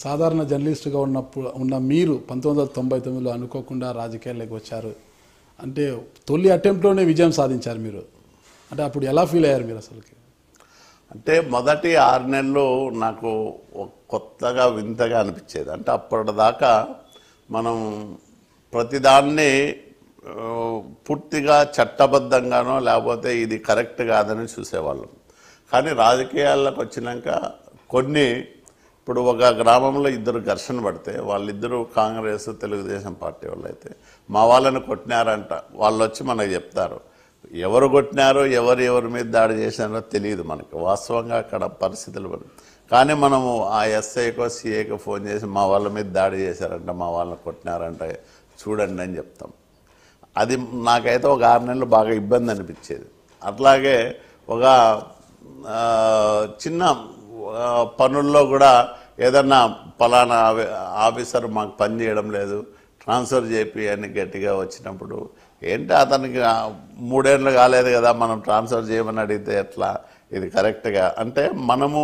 సాధారణ జర్నలిస్టుగా ఉన్న మీరు 1999లో అనుకోకుండా రాజకీయాల్లోకి వచ్చారు. అంటే తొలి అటెంప్ట్లోనే విజయం సాధించారు మీరు. అంటే అప్పుడు ఎలా ఫీల్ అయ్యారు మీరు అసలుకి? అంటే మొదటి 6 నెలలు నాకు కొత్తగా వింతగా అనిపించేది. అంటే అప్పటిదాకా మనం ప్రతిదాన్ని పూర్తిగా చట్టబద్ధంగానో లేకపోతే ఇది కరెక్ట్ కాదని చూసేవాళ్ళం. కానీ రాజకీయాల్లోకి వచ్చినాక కొన్ని, ఇప్పుడు ఒక గ్రామంలో 2 ఘర్షణ పడితే వాళ్ళిద్దరూ కాంగ్రెస్ తెలుగుదేశం పార్టీ వాళ్ళు అయితే మా వాళ్ళని కొట్టినారంట. వాళ్ళు వచ్చి మనకు చెప్తారు. ఎవరు కొట్టినారో ఎవరి మీద దాడి చేసినారో తెలియదు మనకి వాస్తవంగా అక్కడ పరిస్థితులు. కానీ మనము ఆ ఎస్ఐకో సిఐకో ఫోన్ చేసి మా వాళ్ళ మీద దాడి చేశారంట, మా వాళ్ళని కొట్టినారంట చూడండి అని చెప్తాం. అది నాకైతే ఒక 6 నెలలు బాగా ఇబ్బంది అనిపించేది. అట్లాగే ఒక చిన్న పనుల్లో కూడా ఏదన్నా పలానా ఆఫీసర్ మాకు పని చేయడం లేదు ట్రాన్స్ఫర్ చేపి అని గట్టిగా వచ్చినప్పుడు, ఏంటి అతనికి 3 ఏళ్ళు కాలేదు కదా మనం ట్రాన్స్ఫర్ చేయమని అడిగితే ఎట్లా, ఇది కరెక్ట్గా అంటే మనము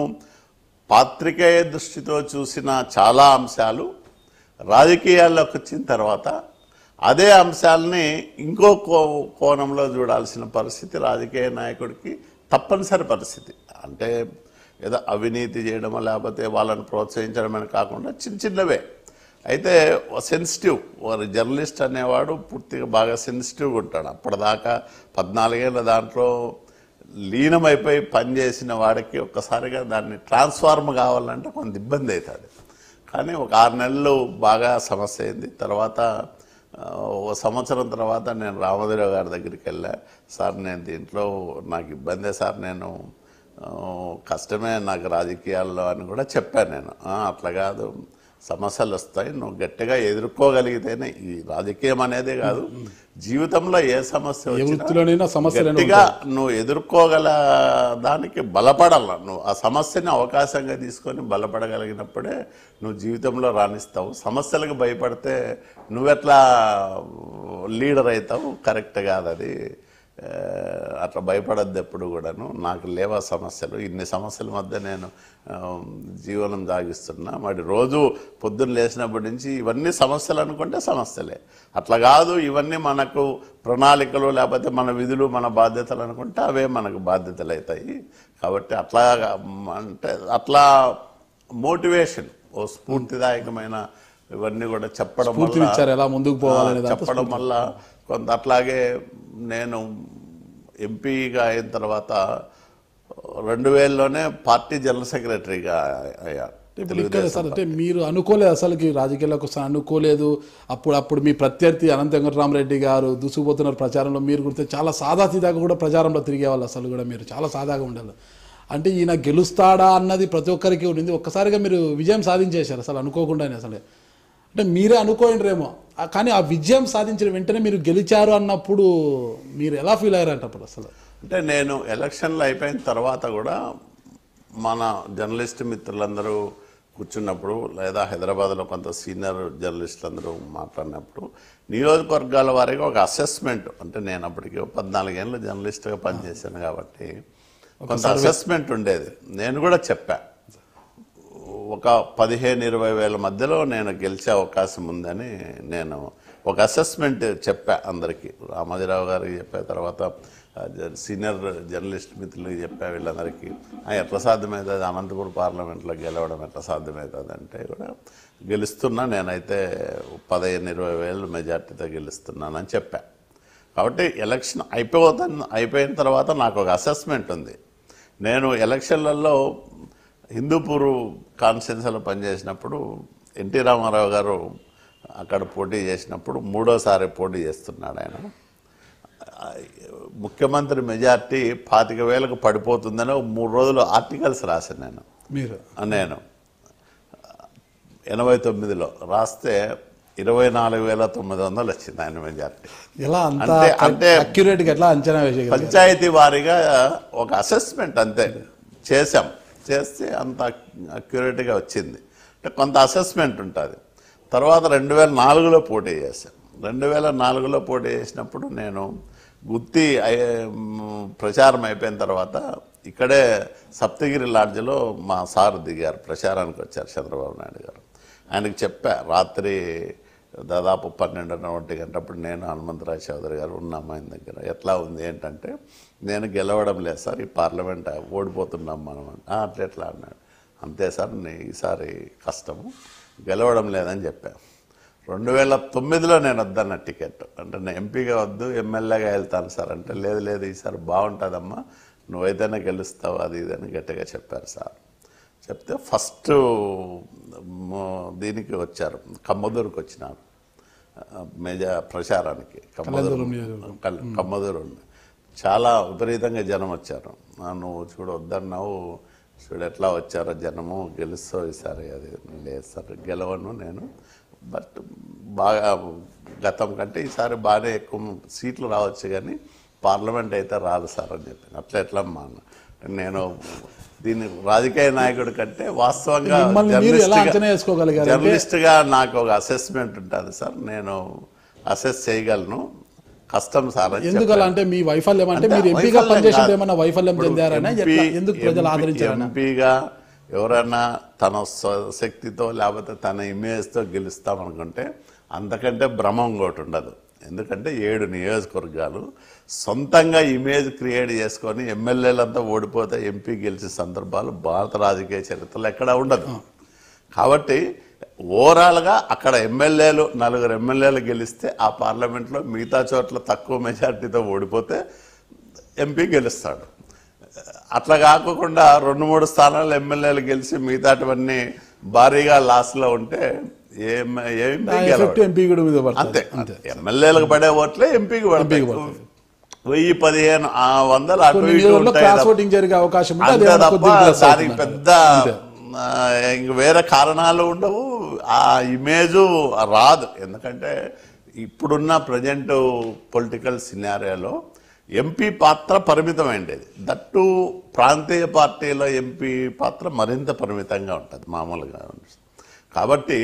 పాత్రికేయ దృష్టితో చూసిన చాలా అంశాలు రాజకీయాల్లోకి వచ్చిన తర్వాత అదే అంశాలని ఇంకో కోణంలో చూడాల్సిన పరిస్థితి రాజకీయ నాయకుడికి తప్పనిసరి పరిస్థితి. అంటే ఏదో అవినీతి చేయడమో లేకపోతే వాళ్ళని ప్రోత్సహించడమని కాకుండా చిన్నవే అయితే సెన్సిటివ్. వారు జర్నలిస్ట్ అనేవాడు పూర్తిగా బాగా సెన్సిటివ్గా ఉంటాడు. అప్పటిదాకా 14 ఏళ్ళ దాంట్లో లీనమైపోయి పనిచేసిన వాడికి ఒక్కసారిగా దాన్ని ట్రాన్స్ఫార్మ్ కావాలంటే కొంత ఇబ్బంది అవుతుంది. కానీ ఒక 6 నెలలు బాగా సమస్య అయింది. తర్వాత ఓ సంవత్సరం తర్వాత నేను రామోజీరావు గారి దగ్గరికి వెళ్ళా. సార్ నేను దీంట్లో నాకు ఇబ్బందే సార్, నేను కష్టమే నాకు రాజకీయాల్లో అని కూడా చెప్పాను నేను. అట్లా కాదు, సమస్యలు వస్తాయి, నువ్వు గట్టిగా ఎదుర్కోగలిగితేనే ఈ రాజకీయం అనేదే కాదు జీవితంలో ఏ సమస్య వచ్చినా గట్టిగా నువ్వు ఎదుర్కోగల దానికి బలపడాల. నువ్వు ఆ సమస్యని అవకాశంగా తీసుకొని బలపడగలిగినప్పుడే నువ్వు జీవితంలో రాణిస్తావు. సమస్యలకు భయపడితే నువ్వెట్లా లీడర్ అవుతావు, కరెక్ట్ కాదు అది. అట్లా భయపడద్దు ఎప్పుడు కూడాను. నాకు లేవా సమస్యలు, ఇన్ని సమస్యల మధ్య నేను జీవనం సాగిస్తున్నా. మరి రోజు పొద్దున్న లేచినప్పటి నుంచి ఇవన్నీ సమస్యలు అనుకుంటే సమస్యలే. అట్లా కాదు, ఇవన్నీ మనకు ప్రణాళికలు లేకపోతే మన విధులు మన బాధ్యతలు అనుకుంటే అవే మనకు బాధ్యతలు అవుతాయి. కాబట్టి అట్లా అంటే అట్లా మోటివేషన్, ఓ స్ఫూర్తిదాయకమైన ఇవన్నీ కూడా చెప్పడం వల్ల కొంత. అట్లాగే నేను ఎంపీగా అయిన తర్వాత 2000లోనే పార్టీ జనరల్ సెక్రటరీగా అయ్యా. సార్ అంటే మీరు అనుకోలేదు అసలుకి రాజకీయాలకు వస్తాను అనుకోలేదు. అప్పుడు మీ ప్రత్యర్థి అనంత వెంకటరామరెడ్డి గారు దూసుకుపోతున్నారు ప్రచారంలో. మీరు గుర్తు చాలా సాదాసీదాగా కూడా ప్రచారంలో తిరిగేవాళ్ళు. అసలు కూడా మీరు చాలా సాదాగా ఉండాలి. అంటే ఈయన గెలుస్తాడా అన్నది ప్రతి ఒక్కరికి ఉండింది. ఒక్కసారిగా మీరు విజయం సాధించేశారు అసలు అనుకోకుండానే. అసలు అంటే మీరే అనుకోండిరేమో, కానీ ఆ విజయం సాధించిన వెంటనే మీరు గెలిచారు అన్నప్పుడు మీరు ఎలా ఫీల్ అయ్యారంట అప్పుడు అసలు? అంటే నేను ఎలక్షన్లు అయిపోయిన తర్వాత కూడా మన జర్నలిస్ట్ మిత్రులందరూ కూర్చున్నప్పుడు లేదా హైదరాబాద్లో కొంత సీనియర్ జర్నలిస్టులు అందరూ మాట్లాడినప్పుడు నియోజకవర్గాల వారిగా ఒక అసెస్మెంట్, అంటే నేను అప్పటికి 14 ఏళ్ళు జర్నలిస్ట్గా పనిచేశాను కాబట్టి కొంత అసెస్మెంట్ ఉండేది. నేను కూడా చెప్పా, ఒక 15-20 వేల మధ్యలో నేను గెలిచే అవకాశం ఉందని నేను ఒక అసెస్మెంట్ చెప్పా అందరికీ. రామోజీరావు గారికి చెప్పా, తర్వాత సీనియర్ జర్నలిస్ట్ మిత్రులకి చెప్పా, వీళ్ళందరికీ ఎట్లా సాధ్యమవుతుంది అనంతపురం పార్లమెంట్లో గెలవడం ఎట్లా సాధ్యమవుతుంది అంటే కూడా గెలుస్తున్నా, నేనైతే 15-20 వేలు మెజార్టీతో గెలుస్తున్నానని చెప్పా. కాబట్టి ఎలక్షన్ అయిపోయిన తర్వాత నాకు ఒక అసెస్మెంట్ ఉంది. నేను ఎలక్షన్లలో హిందూపూర్ కాన్స్టిట్యున్సీలో పనిచేసినప్పుడు ఎన్టీ రామారావు గారు అక్కడ పోటీ చేసినప్పుడు 3వసారి పోటీ చేస్తున్నాడు ఆయన. ముఖ్యమంత్రి మెజార్టీ 25,000కు పడిపోతుందని 3 రోజులు ఆర్టికల్స్ రాశాను నేను 89లో రాస్తే 24,900 వచ్చింది ఆయన మెజార్టీ. అంటే పంచాయతీ వారీగా ఒక అసెస్మెంట్ అంతే చేస్తే అంత అక్యురేట్గా వచ్చింది. అంటే కొంత అసెస్మెంట్ ఉంటుంది. తర్వాత 2004లో పోటీ చేశాను. 2004లో పోటీ చేసినప్పుడు నేను గుత్తి ప్రచారం అయిపోయిన తర్వాత ఇక్కడే సప్తగిరి లాడ్జ్లో మా సార్ దిగారు, ప్రచారానికి వచ్చారు చంద్రబాబు నాయుడు గారు. ఆయనకి చెప్పా రాత్రి దాదాపు 12:30 గంటప్పుడు నేను హనుమంతరావు చౌదరి గారు ఉన్నాము ఆయన దగ్గర. ఎట్లా ఉంది ఏంటంటే, నేను గెలవడం లేదు సార్, ఈ పార్లమెంట్ ఓడిపోతున్నాం మనం. అట్లా అన్నాడు. అంతే సార్, ఈసారి కష్టము, గెలవడం లేదని చెప్పాను. 2009లో నేను వద్దన్న టికెట్, అంటే నేను ఎంపీగా వద్దు ఎమ్మెల్యేగా వెళ్తాను సార్ అంటే, లేదు లేదు ఈసారి బాగుంటుందమ్మా, నువ్వైతేనే గెలుస్తావు అది ఇదని గట్టిగా చెప్పారు సార్. చెప్తే ఫస్ట్ దీనికి వచ్చారు, కమ్మదూరుకు వచ్చినారు ప్రచారానికి. కమ్మదూరు చాలా విపరీతంగా జనం వచ్చారు. నువ్వు చూడు వద్దన్నావు, చూడు ఎట్లా వచ్చారో జనము, గెలుస్తావు ఈసారి. అది లేదు సార్, గెలవను నేను, బట్ బాగా గతం కంటే ఈసారి బాగానే ఎక్కువ సీట్లు రావచ్చు కానీ పార్లమెంట్ అయితే రాదు సార్ అని చెప్పాను. అట్లా ఎట్లా అమ్మా, నేను దీన్ని రాజకీయ నాయకుడి కంటే వాస్తవంగా జర్నలిస్ట్గా నాకు ఒక అసెస్మెంట్ ఉంటుంది సార్, నేను అసెస్ చేయగలను, కష్టం సార్. ఎందుకలా అంటే మీ వైఫల్యం అంటే మీరు ఎంపీగా పనిచేసినప్పుడు ఏమన్నా వైఫల్యం చెందారని, ఎందుకు ప్రజలు ఆదరించారని? ఎంపీగా ఎవరైనా తన శక్తితో లేకపోతే తన ఇమేజ్తో గెలుస్తామనుకుంటే అంతకంటే భ్రమం ఇంకోటి ఉండదు. ఎందుకంటే 7 నియోజకవర్గాలు సొంతంగా ఇమేజ్ క్రియేట్ చేసుకొని ఎమ్మెల్యేలంతా ఓడిపోతే ఎంపీ గెలిచే సందర్భాలు భారత రాజకీయ చరిత్రలో ఎక్కడా ఉండదు. కాబట్టి ఓవరాల్గా అక్కడ ఎమ్మెల్యేలు 4 ఎమ్మెల్యేలు గెలిస్తే ఆ పార్లమెంట్లో మిగతా చోట్ల తక్కువ మెజార్టీతో ఓడిపోతే ఎంపీ గెలుస్తాడు. అట్లా కాకుండా 2-3 స్థానాలు ఎమ్మెల్యేలు గెలిచి మిగతావన్నీ భారీగా లాస్లో ఉంటే అంతే. ఎమ్మెల్యేలకు పడే ఓట్లే ఎంపీకి పడతాయి. 1000-1500 అటు ఇటు ఉంటాయి తప్ప దానికి పెద్ద ఇంక వేరే కారణాలు ఉండవు. ఆ ఇమేజు రాదు. ఎందుకంటే ఇప్పుడున్న ప్రజెంట్ పొలిటికల్ సినారియోలో ఎంపీ పాత్ర పరిమితమైండేది. దట్టు ప్రాంతీయ పార్టీలో ఎంపీ పాత్ర మరింత పరిమితంగా ఉంటుంది మామూలుగా. కాబట్టి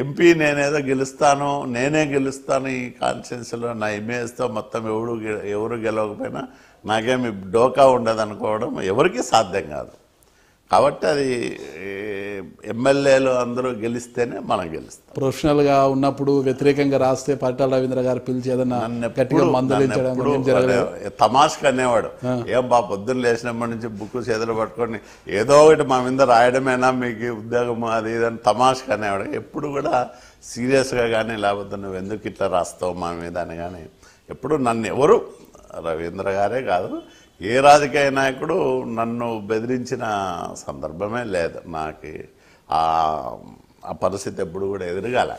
ఎంపీ నేనేదో గెలుస్తాను, నేనే గెలుస్తాను ఈ కాన్స్టిట్యున్సీలో నా ఇమేజ్తో మొత్తం ఎవరు గెలవకపోయినా నాకేమి డోకా ఉండదు అనుకోవడం ఎవరికీ సాధ్యం కాదు. కాబట్టి అది ఎమ్మెల్యేలు అందరూ గెలిస్తేనే మనం గెలుస్తాం. ప్రొఫెషనల్గా ఉన్నప్పుడు వ్యతిరేకంగా రాస్తే పరిటాల రవీంద్ర గారు పిలిచి ఏదన్నా తమాషకు అనేవాడు, ఏం బా పొద్దున్న లేచినప్పటి నుంచి బుక్ చేతులు పట్టుకొని ఏదో ఒకటి మా మీద రాయడమేనా మీకు ఉద్యోగం అది ఇదని తమాషకు అనేవాడు. ఎప్పుడు కూడా సీరియస్గా కానీ లేకపోతే నువ్వు ఎందుకు ఇట్లా రాస్తావు మా మీద అని కానీ ఎప్పుడు నన్ను ఎవరు, రవీంద్ర గారే కాదు ఏ రాజకీయ నాయకుడు నన్ను బెదిరించిన సందర్భమే లేదు. నాకు ఆ పరిస్థితి ఎప్పుడు కూడా ఎదురుగాల.